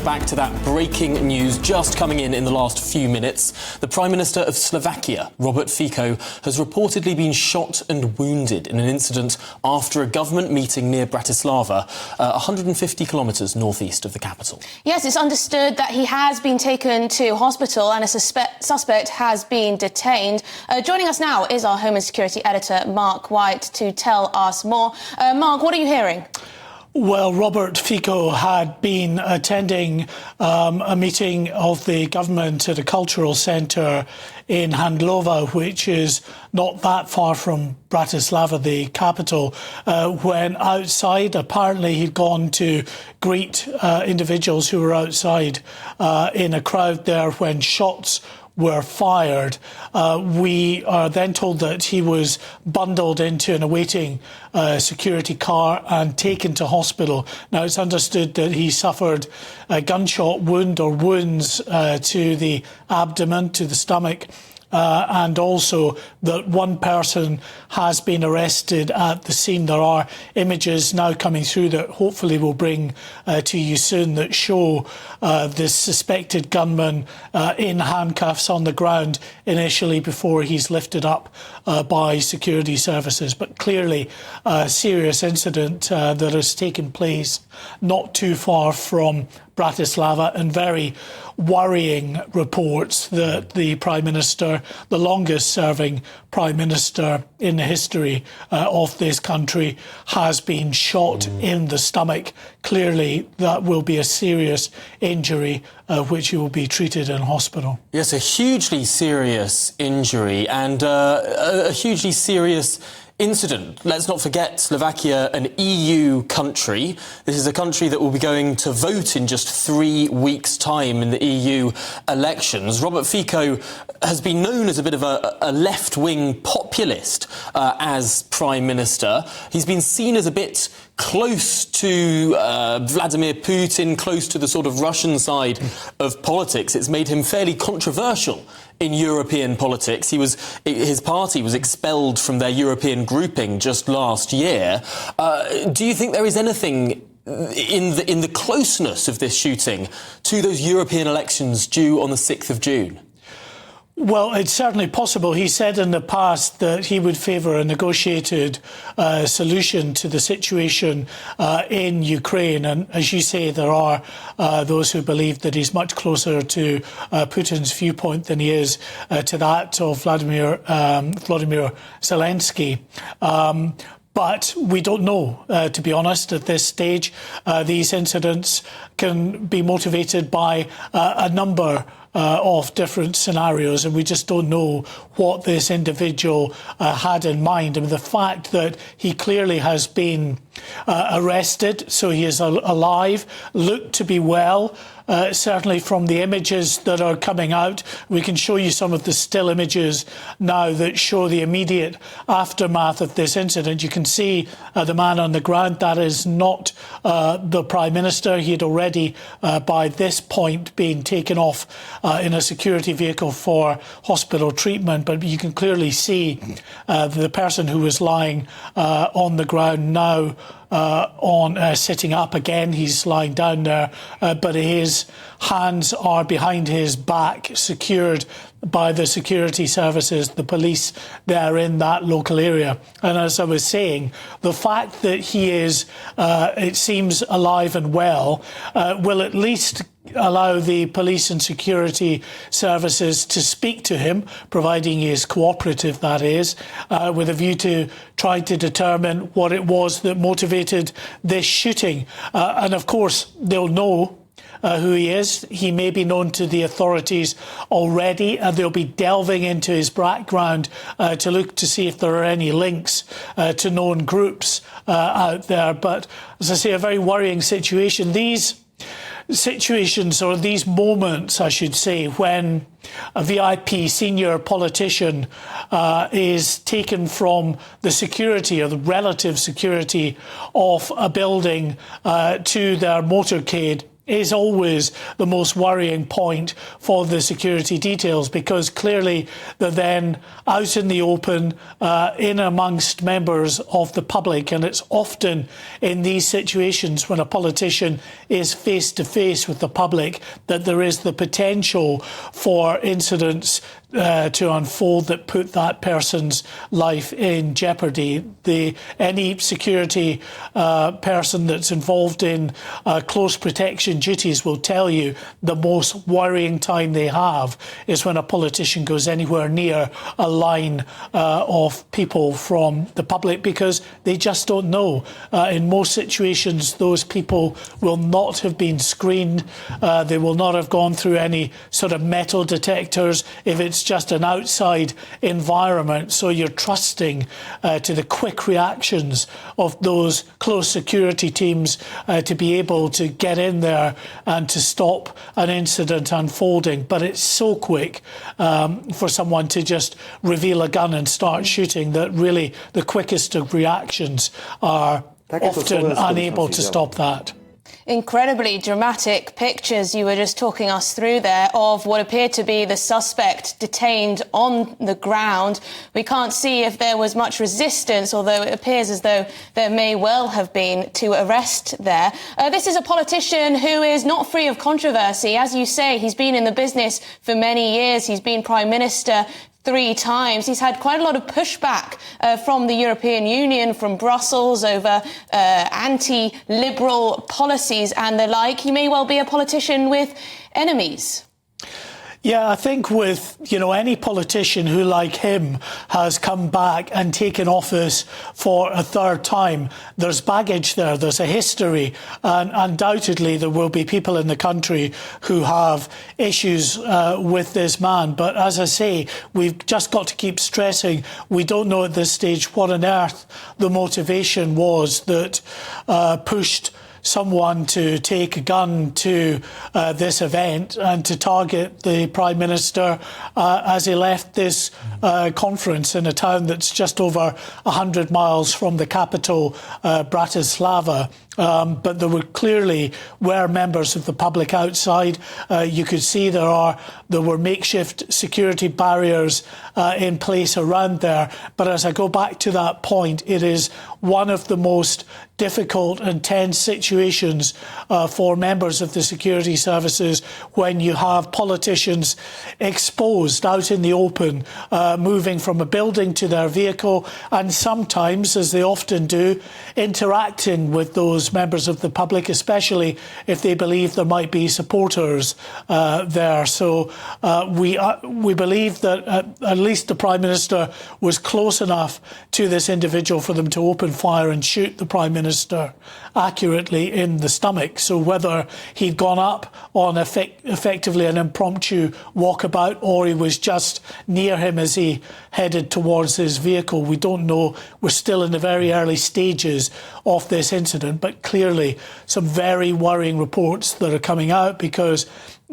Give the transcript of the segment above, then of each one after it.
back to that breaking news just coming in the last few minutes. The Prime Minister of Slovakia, Robert Fico, has reportedly been shot and wounded in an incident after a government meeting near Bratislava, 150 kilometres northeast of the capital. Yes, it's understood that he has been taken to hospital and a suspect has been detained. Joining us now is our Home and Security Editor, Mark White, to tell us more. Mark, what are you hearing? Well, Robert Fico had been attending a meeting of the government at a cultural centre in Handlova, which is not that far from Bratislava, the capital, when outside, apparently he'd gone to greet individuals who were outside in a crowd there when shots were fired. We are then told that he was bundled into an awaiting security car and taken to hospital. Now, it's understood that he suffered a gunshot wound or wounds to the abdomen, to the stomach, and also that one person has been arrested at the scene. There are images now coming through that hopefully we'll bring to you soon that show this suspected gunman in handcuffs on the ground initially before he's lifted up by security services. But clearly a serious incident that has taken place not too far from Bratislava, and very worrying reports that the Prime Minister, the longest serving Prime Minister in the history of this country, has been shot in the stomach. Clearly that will be a serious injury which he will be treated in hospital. Yes, a hugely serious injury and a hugely serious incident. Let's not forget Slovakia, an EU country. This is a country that will be going to vote in just 3 weeks' time in the EU elections. Robert Fico has been known as a bit of a left-wing populist as Prime Minister. He's been seen as a bit close to Vladimir Putin, close to the sort of Russian side of politics. It's made him fairly controversial in European politics. His party was expelled from their European grouping just last year. Do you think there is anything in the closeness of this shooting to those European elections due on the 6th of June? Well, it's certainly possible. He said in the past that he would favour a negotiated solution to the situation in Ukraine. And as you say, there are those who believe that he's much closer to Putin's viewpoint than he is to that of Vladimir Zelensky. But we don't know, to be honest, at this stage. These incidents can be motivated by a number of different scenarios, and we just don't know what this individual had in mind. I mean, the fact that he clearly has been arrested, so he is alive, looked to be well. Certainly from the images that are coming out, we can show you some of the still images now that show the immediate aftermath of this incident. You can see the man on the ground. That is not the Prime Minister. He had already, by this point, been taken off in a security vehicle for hospital treatment. But you can clearly see the person who was lying on the ground now sitting up again. He's lying down there, but his hands are behind his back, secured by the security services, the police there in that local area. And as I was saying, the fact that he is, it seems, alive and well, will at least allow the police and security services to speak to him, providing he is cooperative, that is, with a view to trying to determine what it was that motivated this shooting. And of course, they'll know who he is. He may be known to the authorities already, and they'll be delving into his background to look to see if there are any links to known groups out there. But as I say, a very worrying situation. These situations, or these moments, I should say, when a VIP senior politician is taken from the security or the relative security of a building to their motorcade is always the most worrying point for the security details, because clearly they're then out in the open, in amongst members of the public, and it's often in these situations when a politician is face to face with the public that there is the potential for incidents to unfold that put that person's life in jeopardy. Any security person that's involved in close protection duties will tell you the most worrying time they have is when a politician goes anywhere near a line of people from the public, because they just don't know. In most situations, those people will not have been screened. They will not have gone through any sort of metal detectors if it's just an outside environment. So you're trusting to the quick reactions of those close security teams to be able to get in there and to stop an incident unfolding. But it's so quick for someone to just reveal a gun and start shooting that really the quickest of reactions are often unable to stop that. Incredibly dramatic pictures you were just talking us through there of what appeared to be the suspect detained on the ground. We can't see if there was much resistance, although it appears as though there may well have been, to arrest there. This is a politician who is not free of controversy. As you say, he's been in the business for many years. He's been Prime Minister 3 times. He's had quite a lot of pushback from the European Union, from Brussels, over anti-liberal policies and the like. He may well be a politician with enemies. Yeah, I think with, any politician who, like him, has come back and taken office for a 3rd time, there's baggage there, there's a history, and undoubtedly there will be people in the country who have issues with this man. But as I say, we've just got to keep stressing, we don't know at this stage what on earth the motivation was that pushed someone to take a gun to this event and to target the Prime Minister as he left this conference in a town that's just over 100 miles from the capital, Bratislava. But there clearly were members of the public outside. You could see there were makeshift security barriers in place around there. But as I go back to that point, it is one of the most difficult and tense situations for members of the security services when you have politicians exposed out in the open, moving from a building to their vehicle, and sometimes, as they often do, interacting with those members of the public, especially if they believe there might be supporters there. So we believe that at least the Prime Minister was close enough to this individual for them to open fire and shoot the Prime Minister accurately in the stomach. So whether he'd gone up on effectively an impromptu walkabout or he was just near him as he headed towards his vehicle, we don't know. We're still in the very early stages of this incident, but clearly some very worrying reports that are coming out, because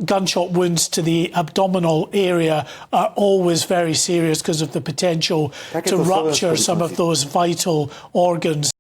gunshot wounds to the abdominal area are always very serious because of the potential to rupture some of those vital organs.